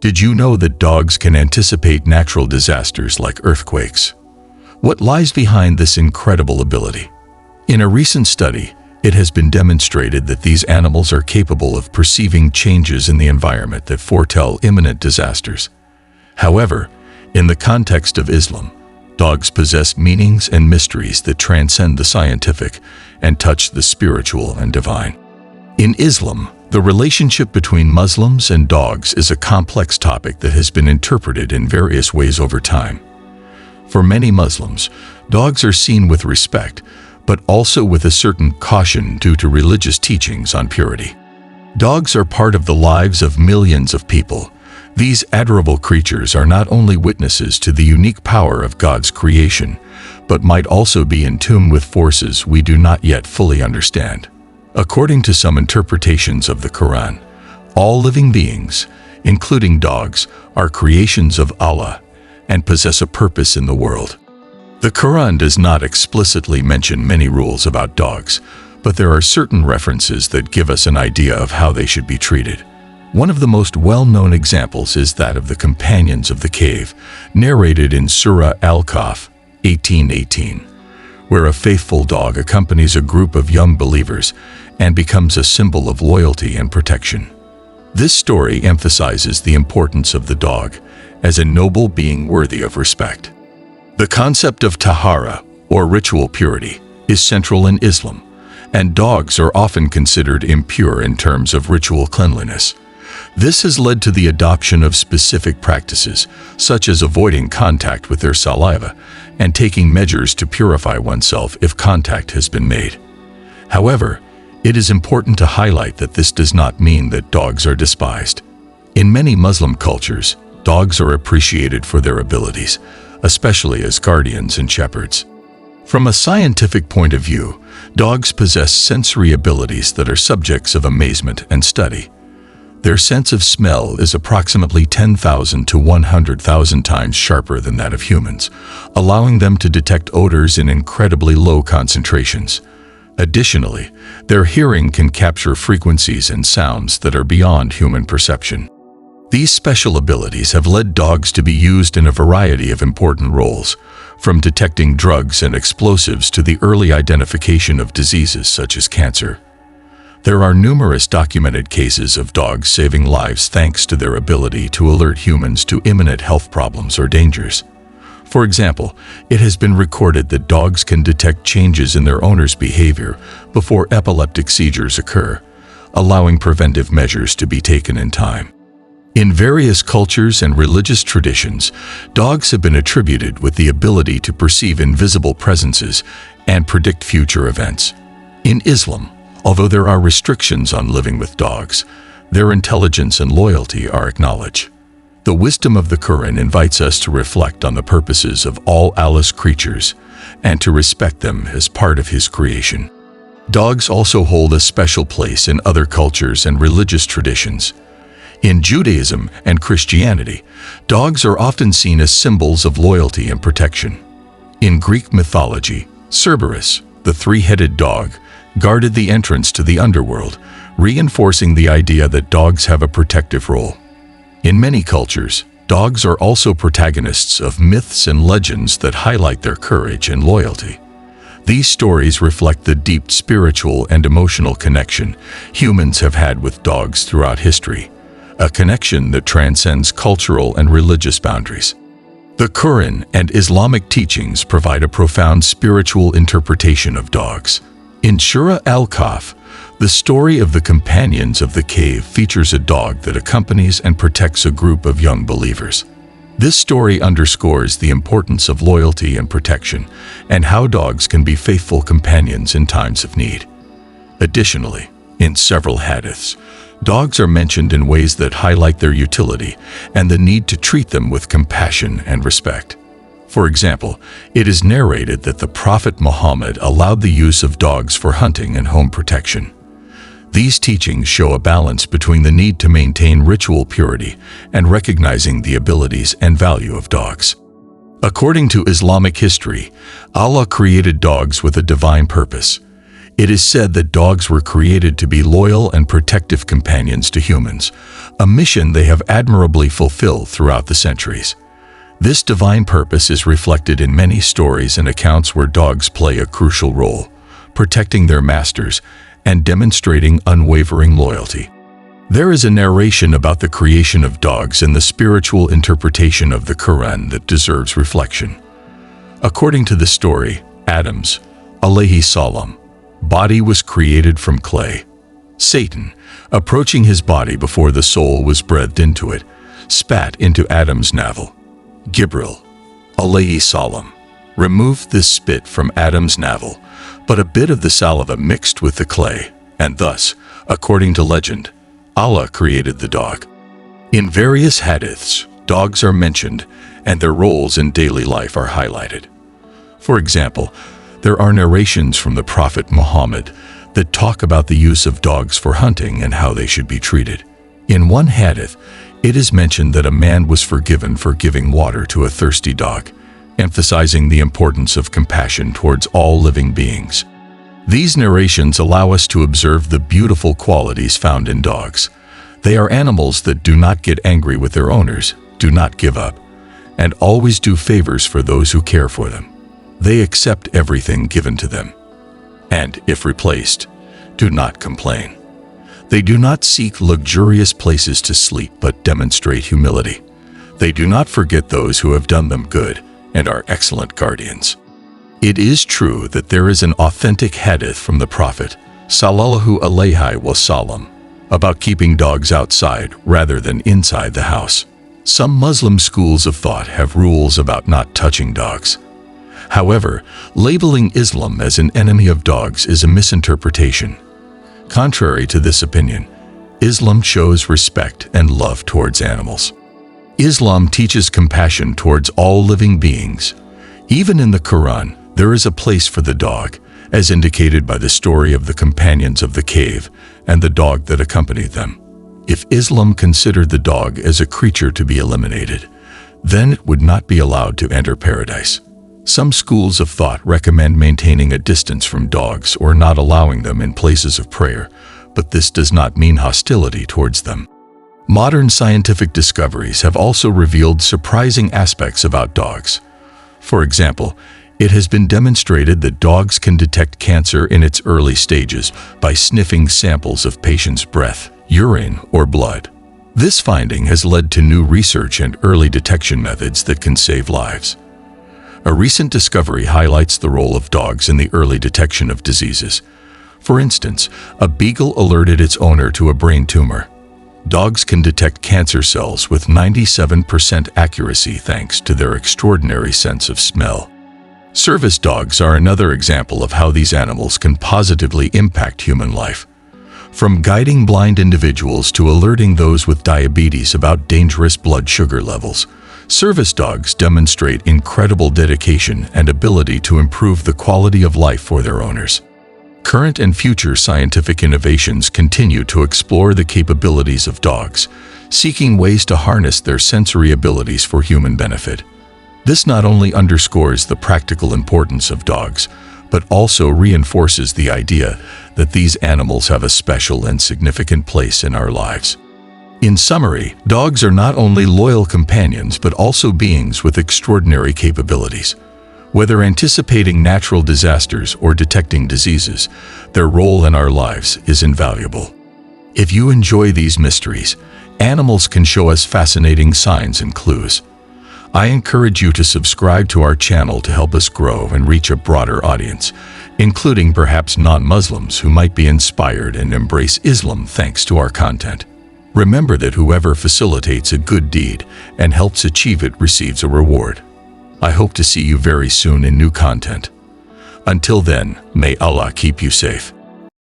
Did you know that dogs can anticipate natural disasters like earthquakes? What lies behind this incredible ability? In a recent study, it has been demonstrated that these animals are capable of perceiving changes in the environment that foretell imminent disasters. However, in the context of Islam, dogs possess meanings and mysteries that transcend the scientific and touch the spiritual and divine. In Islam, the relationship between Muslims and dogs is a complex topic that has been interpreted in various ways over time. For many Muslims, dogs are seen with respect, but also with a certain caution due to religious teachings on purity. Dogs are part of the lives of millions of people. These adorable creatures are not only witnesses to the unique power of God's creation, but might also be in tune with forces we do not yet fully understand. According to some interpretations of the Quran, all living beings, including dogs, are creations of Allah and possess a purpose in the world. The Quran does not explicitly mention many rules about dogs, but there are certain references that give us an idea of how they should be treated. One of the most well-known examples is that of the companions of the cave, narrated in Surah Al-Kahf 18:18, where a faithful dog accompanies a group of young believers and becomes a symbol of loyalty and protection. This story emphasizes the importance of the dog as a noble being worthy of respect. The concept of tahara, or ritual purity, is central in Islam, and dogs are often considered impure in terms of ritual cleanliness. This has led to the adoption of specific practices, such as avoiding contact with their saliva and taking measures to purify oneself if contact has been made. However, it is important to highlight that this does not mean that dogs are despised. In many Muslim cultures, dogs are appreciated for their abilities, especially as guardians and shepherds. From a scientific point of view, dogs possess sensory abilities that are subjects of amazement and study. Their sense of smell is approximately 10,000 to 100,000 times sharper than that of humans, allowing them to detect odors in incredibly low concentrations. Additionally, their hearing can capture frequencies and sounds that are beyond human perception. These special abilities have led dogs to be used in a variety of important roles, from detecting drugs and explosives to the early identification of diseases such as cancer. There are numerous documented cases of dogs saving lives thanks to their ability to alert humans to imminent health problems or dangers. For example, it has been recorded that dogs can detect changes in their owner's behavior before epileptic seizures occur, allowing preventive measures to be taken in time. In various cultures and religious traditions, dogs have been attributed with the ability to perceive invisible presences and predict future events. In Islam, although there are restrictions on living with dogs, their intelligence and loyalty are acknowledged. The wisdom of the Quran invites us to reflect on the purposes of all Allah's creatures and to respect them as part of His creation. Dogs also hold a special place in other cultures and religious traditions. In Judaism and Christianity, dogs are often seen as symbols of loyalty and protection. In Greek mythology, Cerberus, the three-headed dog, guarded the entrance to the underworld, reinforcing the idea that dogs have a protective role. In many cultures, dogs are also protagonists of myths and legends that highlight their courage and loyalty. These stories reflect the deep spiritual and emotional connection humans have had with dogs throughout history, a connection that transcends cultural and religious boundaries. The Quran and Islamic teachings provide a profound spiritual interpretation of dogs. In Surah Al-Kahf, the story of the companions of the cave features a dog that accompanies and protects a group of young believers. This story underscores the importance of loyalty and protection and how dogs can be faithful companions in times of need. Additionally, in several hadiths, dogs are mentioned in ways that highlight their utility and the need to treat them with compassion and respect. For example, it is narrated that the Prophet Muhammad allowed the use of dogs for hunting and home protection. These teachings show a balance between the need to maintain ritual purity and recognizing the abilities and value of dogs. According to Islamic history, Allah created dogs with a divine purpose. It is said that dogs were created to be loyal and protective companions to humans, a mission they have admirably fulfilled throughout the centuries. This divine purpose is reflected in many stories and accounts where dogs play a crucial role, protecting their masters and demonstrating unwavering loyalty. There is a narration about the creation of dogs and the spiritual interpretation of the Quran that deserves reflection. According to the story, Adam's, alayhi salam, body was created from clay. Satan, approaching his body before the soul was breathed into it, spat into Adam's navel. Gibril, alayhi salam, removed this spit from Adam's navel, but a bit of the saliva mixed with the clay, and thus, according to legend, Allah created the dog. In various hadiths, dogs are mentioned and their roles in daily life are highlighted. For example, there are narrations from the Prophet Muhammad that talk about the use of dogs for hunting and how they should be treated. In one hadith, it is mentioned that a man was forgiven for giving water to a thirsty dog, emphasizing the importance of compassion towards all living beings. These narrations allow us to observe the beautiful qualities found in dogs. They are animals that do not get angry with their owners, do not give up, and always do favors for those who care for them. They accept everything given to them, and, if replaced, do not complain. They do not seek luxurious places to sleep but demonstrate humility. They do not forget those who have done them good and are excellent guardians. It is true that there is an authentic hadith from the Prophet, sallallahu alayhi wasallam, about keeping dogs outside rather than inside the house. Some Muslim schools of thought have rules about not touching dogs. However, labeling Islam as an enemy of dogs is a misinterpretation. Contrary to this opinion, Islam shows respect and love towards animals. Islam teaches compassion towards all living beings. Even in the Quran, there is a place for the dog, as indicated by the story of the companions of the cave and the dog that accompanied them. If Islam considered the dog as a creature to be eliminated, then it would not be allowed to enter paradise. Some schools of thought recommend maintaining a distance from dogs or not allowing them in places of prayer, but this does not mean hostility towards them. Modern scientific discoveries have also revealed surprising aspects about dogs. For example, it has been demonstrated that dogs can detect cancer in its early stages by sniffing samples of patients' breath, urine, or blood. This finding has led to new research and early detection methods that can save lives. A recent discovery highlights the role of dogs in the early detection of diseases. For instance, a beagle alerted its owner to a brain tumor. Dogs can detect cancer cells with 97% accuracy thanks to their extraordinary sense of smell. Service dogs are another example of how these animals can positively impact human life. From guiding blind individuals to alerting those with diabetes about dangerous blood sugar levels, service dogs demonstrate incredible dedication and ability to improve the quality of life for their owners. Current and future scientific innovations continue to explore the capabilities of dogs, seeking ways to harness their sensory abilities for human benefit. This not only underscores the practical importance of dogs, but also reinforces the idea that these animals have a special and significant place in our lives. In summary, dogs are not only loyal companions but also beings with extraordinary capabilities. Whether anticipating natural disasters or detecting diseases, their role in our lives is invaluable. If you enjoy these mysteries, animals can show us fascinating signs and clues. I encourage you to subscribe to our channel to help us grow and reach a broader audience, including perhaps non-Muslims who might be inspired and embrace Islam thanks to our content. Remember that whoever facilitates a good deed and helps achieve it receives a reward. I hope to see you very soon in new content. Until then, may Allah keep you safe.